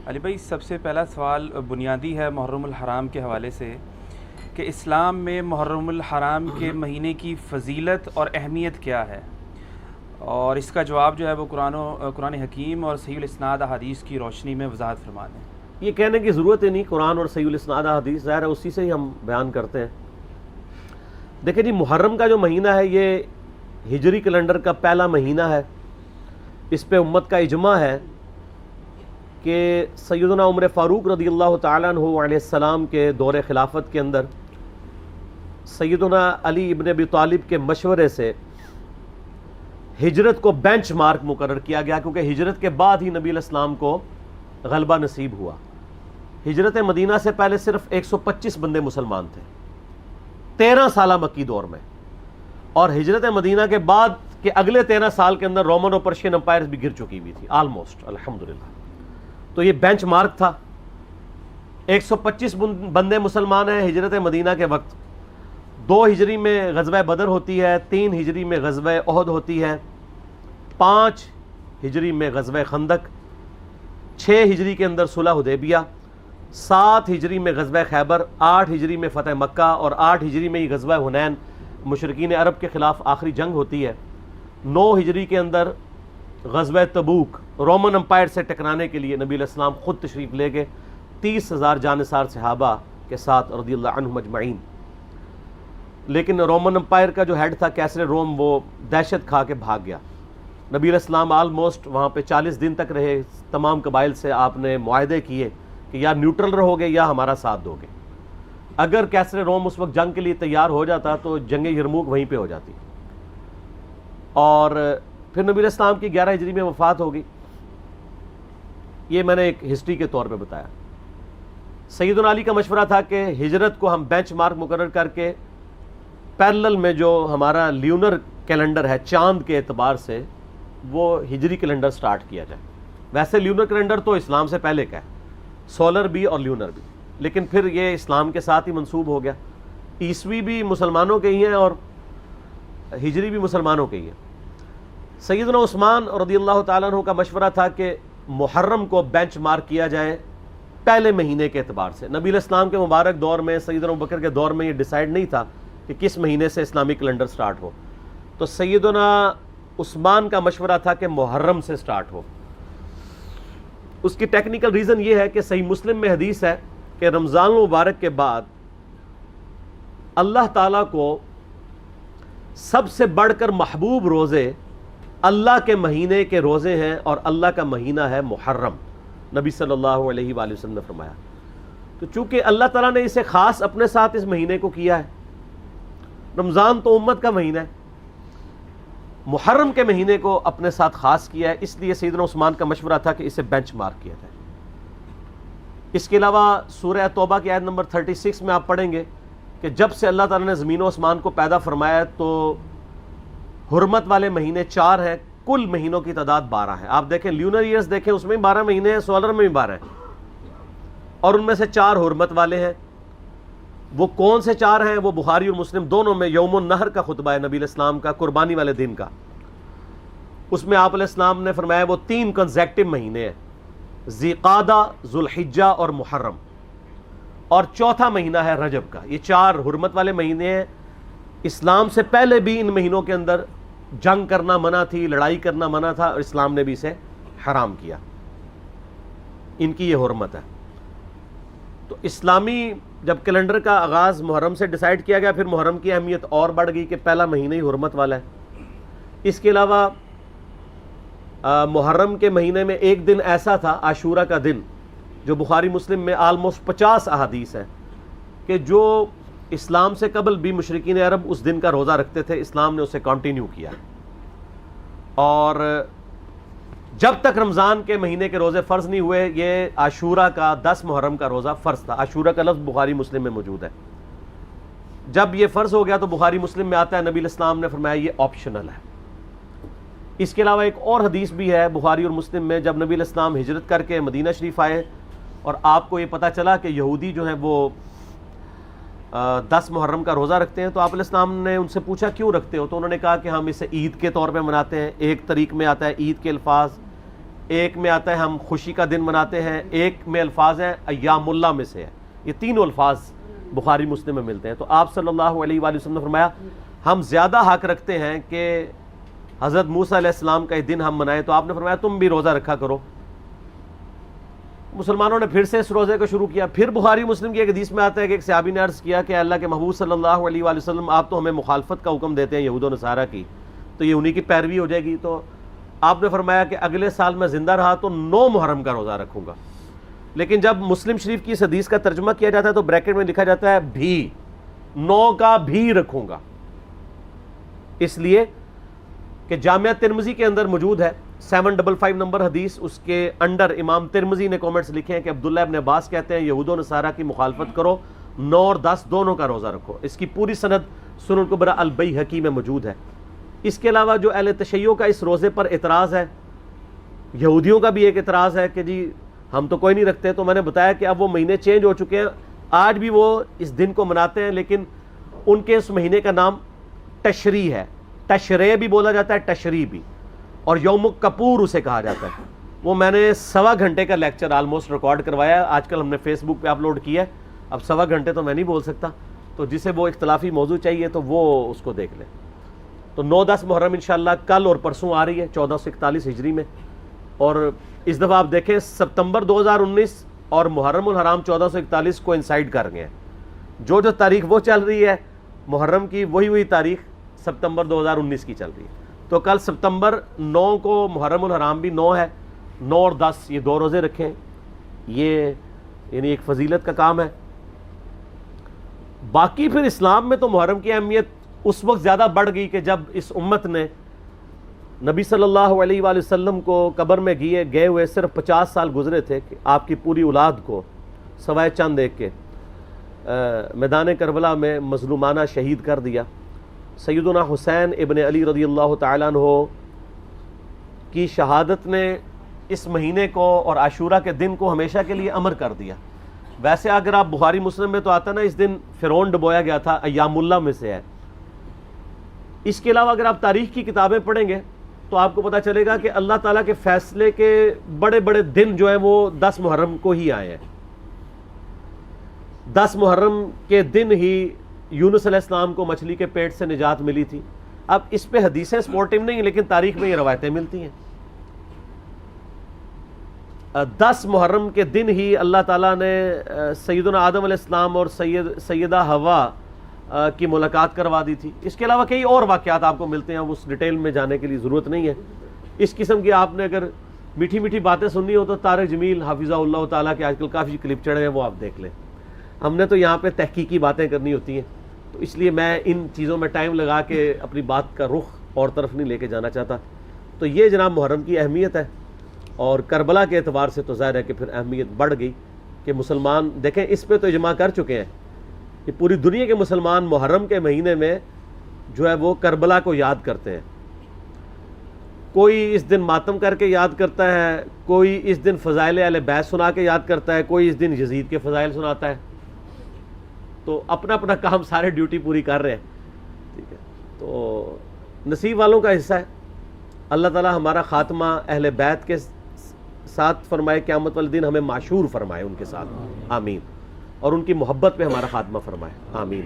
علی بھائی، سب سے پہلا سوال بنیادی ہے محرم الحرام کے حوالے سے کہ اسلام میں محرم الحرام کے مہینے کی فضیلت اور اہمیت کیا ہے، اور اس کا جواب جو ہے وہ قرآن حکیم اور صحیح الاسناد احادیث کی روشنی میں وضاحت فرما دیں۔ یہ کہنے کی ضرورت ہی نہیں، قرآن اور صحیح الاسناد حدیث ظاہر ہے اسی سے ہی ہم بیان کرتے ہیں۔ دیکھیں جی، محرم کا جو مہینہ ہے یہ ہجری کیلنڈر کا پہلا مہینہ ہے۔ اس پہ امت کا اجماع ہے کہ سیدنا عمر فاروق رضی اللہ تعالیٰ عنہ علیہ السلام کے دور خلافت کے اندر سیدنا علی ابن ابی طالب کے مشورے سے ہجرت کو بینچ مارک مقرر کیا گیا، کیونکہ ہجرت کے بعد ہی نبی علیہ السلام کو غلبہ نصیب ہوا۔ ہجرت مدینہ سے پہلے صرف 125 بندے مسلمان تھے 13 سالہ مکی دور میں، اور ہجرت مدینہ کے بعد کے اگلے 13 سال کے اندر رومن اور پرشین امپائرز بھی گر چکی ہوئی تھی آلموسٹ، الحمدللہ۔ تو یہ بینچ مارک تھا۔ 125 بندے مسلمان ہیں ہجرت مدینہ کے وقت۔ 2 ہجری میں غزوہ بدر ہوتی ہے، 3 ہجری میں غزوہ احد ہوتی ہے، 5 ہجری میں غزوہ خندق، 6 ہجری کے اندر صلح حدیبیہ، 7 ہجری میں غزوہ خیبر، 8 ہجری میں فتح مکہ، اور 8 ہجری میں ہی غزوہ حنین مشرکین عرب کے خلاف آخری جنگ ہوتی ہے۔ 9 ہجری کے اندر غزوہ تبوک، رومن امپائر سے ٹکرانے کے لیے نبی علیہ السلام خود تشریف لے گئے 30,000 جانثار صحابہ کے ساتھ رضی اللہ عنہم اجمعین۔ لیکن رومن امپائر کا جو ہیڈ تھا کیسر روم، وہ دہشت کھا کے بھاگ گیا۔ نبی علیہ السلام آلموسٹ وہاں پہ 40 دن تک رہے۔ تمام قبائل سے آپ نے معاہدے کیے کہ یا نیوٹرل رہو گے یا ہمارا ساتھ دو گے۔ اگر کیسر روم اس وقت جنگ کے لیے تیار ہو جاتا تو جنگ یرموک وہیں پہ ہو جاتی، اور پھر نبی علیہ السلام کی 11 ہجری میں وفات ہو گئی۔ یہ میں نے ایک ہسٹری کے طور پہ بتایا۔ سیدنا علی کا مشورہ تھا کہ ہجرت کو ہم بینچ مارک مقرر کر کے پیرلل میں جو ہمارا لیونر کیلنڈر ہے چاند کے اعتبار سے، وہ ہجری کیلنڈر سٹارٹ کیا جائے۔ ویسے لیونر کیلنڈر تو اسلام سے پہلے کا ہے، سولر بھی اور لیونر بھی، لیکن پھر یہ اسلام کے ساتھ ہی منسوب ہو گیا۔ عیسوی بھی مسلمانوں کے ہی ہیں اور ہجری بھی مسلمانوں کے ہی ہیں۔ سیدنا عثمان رضی اللہ تعالیٰ عنہ کا مشورہ تھا کہ محرم کو بینچ مارک کیا جائے پہلے مہینے کے اعتبار سے۔ نبی علیہ السلام کے مبارک دور میں، سیدنا ابوبکر کے دور میں یہ ڈیسائیڈ نہیں تھا کہ کس مہینے سے اسلامی کیلنڈر سٹارٹ ہو، تو سیدنا عثمان کا مشورہ تھا کہ محرم سے سٹارٹ ہو۔ اس کی ٹیکنیکل ریزن یہ ہے کہ صحیح مسلم میں حدیث ہے کہ رمضان المبارک کے بعد اللہ تعالیٰ کو سب سے بڑھ کر محبوب روزے اللہ کے مہینے کے روزے ہیں، اور اللہ کا مہینہ ہے محرم، نبی صلی اللہ علیہ وآلہ وسلم نے فرمایا۔ تو چونکہ اللہ تعالیٰ نے اسے خاص اپنے ساتھ اس مہینے کو کیا ہے، رمضان تو امت کا مہینہ ہے، محرم کے مہینے کو اپنے ساتھ خاص کیا ہے، اس لیے سیدنا عثمان کا مشورہ تھا کہ اسے بینچ مارک کیا جائے۔ اس کے علاوہ سورہ توبہ کی آیت نمبر 36 میں آپ پڑھیں گے کہ جب سے اللہ تعالیٰ نے زمین و آسمان کو پیدا فرمایا تو حرمت والے مہینے 4 ہیں، کل مہینوں کی تعداد 12 ہے۔ آپ دیکھیں لیونر ایئرز دیکھیں، اس میں 12 مہینے ہیں، سولر میں بھی 12 ہیں، اور ان میں سے 4 حرمت والے ہیں۔ وہ کون سے 4 ہیں؟ وہ بخاری اور مسلم دونوں میں یوم النحر کا خطبہ ہے نبی علیہ السلام کا، قربانی والے دن کا۔ اس میں آپ علیہ السلام نے فرمایا وہ 3 کنزیکٹو مہینے ہیں، ذی قعدہ، ذوالحجہ اور محرم، اور چوتھا مہینہ ہے رجب کا۔ یہ 4 حرمت والے مہینے ہیں۔ اسلام سے پہلے بھی ان مہینوں کے اندر جنگ کرنا منع تھی، لڑائی کرنا منع تھا، اور اسلام نے بھی اسے حرام کیا۔ ان کی یہ حرمت ہے۔ تو اسلامی جب کیلنڈر کا آغاز محرم سے ڈیسائیڈ کیا گیا، پھر محرم کی اہمیت اور بڑھ گئی کہ پہلا مہینہ ہی حرمت والا ہے۔ اس کے علاوہ محرم کے مہینے میں ایک دن ایسا تھا، عاشورہ کا دن، جو بخاری مسلم میں آلموسٹ 50 احادیث ہیں کہ جو اسلام سے قبل بھی مشرکین عرب اس دن کا روزہ رکھتے تھے، اسلام نے اسے کنٹینیو کیا، اور جب تک رمضان کے مہینے کے روزے فرض نہیں ہوئے، یہ عاشورہ کا 10 محرم کا روزہ فرض تھا۔ عاشورہ کا لفظ بخاری مسلم میں موجود ہے۔ جب یہ فرض ہو گیا تو بخاری مسلم میں آتا ہے نبی علیہ السلام نے فرمایا یہ آپشنل ہے۔ اس کے علاوہ ایک اور حدیث بھی ہے بخاری اور مسلم میں، جب نبی علیہ السلام ہجرت کر کے مدینہ شریف آئے اور آپ کو یہ پتہ چلا کہ یہودی جو ہیں وہ 10 محرم کا روزہ رکھتے ہیں، تو آپ علیہ السلام نے ان سے پوچھا کیوں رکھتے ہو؟ تو انہوں نے کہا کہ ہم اسے عید کے طور پہ مناتے ہیں۔ ایک طریق میں آتا ہے عید کے الفاظ، ایک میں آتا ہے ہم خوشی کا دن مناتے ہیں، ایک میں الفاظ ہیں ایام اللہ میں سے ہے، یہ تینوں الفاظ بخاری مسلم میں ملتے ہیں۔ تو آپ صلی اللہ علیہ وآلہ وسلم نے فرمایا ہم زیادہ حق رکھتے ہیں کہ حضرت موسیٰ علیہ السلام کا یہ دن ہم منائیں، تو آپ نے فرمایا تم بھی روزہ رکھا کرو۔ مسلمانوں نے پھر سے اس روزے کو شروع کیا۔ پھر بخاری مسلم کی ایک حدیث میں آتا ہے کہ ایک صحابی نے عرض کیا کہ اللہ کے محبوب صلی اللہ علیہ وآلہ وسلم آپ تو ہمیں مخالفت کا حکم دیتے ہیں یہود و نصارہ کی، تو یہ انہی کی پیروی ہو جائے گی۔ تو آپ نے فرمایا کہ اگلے سال میں زندہ رہا تو 9 محرم کا روزہ رکھوں گا۔ لیکن جب مسلم شریف کی اس حدیث کا ترجمہ کیا جاتا ہے تو بریکٹ میں لکھا جاتا ہے بھی، 9 کا بھی رکھوں گا، اس لیے کہ جامعہ ترمذی کے اندر موجود ہے 755 نمبر حدیث، اس کے انڈر امام ترمذی نے کومنٹس لکھے ہیں کہ عبداللہ ابن عباس کہتے ہیں یہود و نصارہ کی مخالفت کرو، 9 اور 10 دونوں کا روزہ رکھو۔ اس کی پوری سند سنن الکبری البیہقی میں موجود ہے۔ اس کے علاوہ جو اہل تشیع کا اس روزے پر اعتراض ہے، یہودیوں کا بھی ایک اعتراض ہے کہ جی ہم تو کوئی نہیں رکھتے، تو میں نے بتایا کہ اب وہ مہینے چینج ہو چکے ہیں، آج بھی وہ اس دن کو مناتے ہیں، لیکن ان کے اس مہینے کا نام تشریع ہے، تشریع بھی بولا جاتا ہے، تشریع بھی، اور یوم کپور اسے کہا جاتا ہے۔ وہ میں نے 1.25 گھنٹے کا لیکچر آلموسٹ ریکارڈ کروایا ہے، آج کل ہم نے فیس بک پہ اپلوڈ کیا ہے، اب 1.25 گھنٹے تو میں نہیں بول سکتا، تو جسے وہ اختلافی موضوع چاہیے تو وہ اس کو دیکھ لیں۔ تو 9-10 محرم انشاءاللہ کل اور پرسوں آ رہی ہے 1441 ہجری میں، اور اس دفعہ آپ دیکھیں ستمبر 2019 اور محرم الحرام 1441 کو انسائڈ کر گئے ہیں، جو تاریخ وہ چل رہی ہے محرم کی، وہی تاریخ ستمبر 2019 کی چل رہی ہے۔ تو کل ستمبر 9 کو محرم الحرام بھی 9 ہے، 9 اور 10 یہ 2 روزے رکھیں، یہ یعنی ایک فضیلت کا کام ہے۔ باقی پھر اسلام میں تو محرم کی اہمیت اس وقت زیادہ بڑھ گئی کہ جب اس امت نے نبی صلی اللہ علیہ وآلہ وسلم کو قبر میں گئے ہوئے صرف 50 سال گزرے تھے کہ آپ کی پوری اولاد کو سوائے چند ایک کے میدان کربلا میں مظلومانہ شہید کر دیا۔ سیدنا حسین ابن علی رضی اللہ تعالیٰ عنہ کی شہادت نے اس مہینے کو اور عاشورہ کے دن کو ہمیشہ کے لیے امر کر دیا۔ ویسے اگر آپ بخاری مسلم میں تو آتا نا اس دن فرعون ڈبویا گیا تھا، ایام اللہ میں سے ہے۔ اس کے علاوہ اگر آپ تاریخ کی کتابیں پڑھیں گے تو آپ کو پتہ چلے گا کہ اللہ تعالیٰ کے فیصلے کے بڑے بڑے دن جو ہیں وہ 10 محرم کو ہی آئے ہیں۔ 10 محرم کے دن ہی یونس علیہ السلام کو مچھلی کے پیٹ سے نجات ملی تھی۔ اب اس پہ حدیثیں سپورٹیو نہیں ہیں لیکن تاریخ میں یہ روایتیں ملتی ہیں۔ 10 محرم کے دن ہی اللہ تعالیٰ نے سیدنا آدم علیہ السلام اور سیدہ حوا کی ملاقات کروا دی تھی۔ اس کے علاوہ کئی اور واقعات آپ کو ملتے ہیں، اس ڈیٹیل میں جانے کے لیے ضرورت نہیں ہے۔ اس قسم کی آپ نے اگر میٹھی میٹھی باتیں سننی ہو تو طارق جمیل حافظہ اللہ تعالیٰ کے آج کل کافی کلپ چڑھے ہیں، وہ آپ دیکھ لیں۔ ہم نے تو یہاں پہ تحقیقی باتیں کرنی ہوتی ہیں، تو اس لیے میں ان چیزوں میں ٹائم لگا کے اپنی بات کا رخ اور طرف نہیں لے کے جانا چاہتا۔ تو یہ جناب محرم کی اہمیت ہے، اور کربلا کے اعتبار سے تو ظاہر ہے کہ پھر اہمیت بڑھ گئی کہ مسلمان دیکھیں اس پہ تو اجماع کر چکے ہیں کہ پوری دنیا کے مسلمان محرم کے مہینے میں جو ہے وہ کربلا کو یاد کرتے ہیں۔ کوئی اس دن ماتم کر کے یاد کرتا ہے، کوئی اس دن فضائل اہل بیت سنا کے یاد کرتا ہے، کوئی اس دن یزید کے فضائل سناتا ہے۔ تو اپنا اپنا کام سارے ڈیوٹی پوری کر رہے ہیں، ٹھیک ہے۔ تو نصیب والوں کا حصہ ہے۔ اللہ تعالیٰ ہمارا خاتمہ اہل بیت کے ساتھ فرمائے، قیامت والے دن ہمیں معشور فرمائے ان کے ساتھ، آمین، اور ان کی محبت پہ ہمارا خاتمہ فرمائے، آمین۔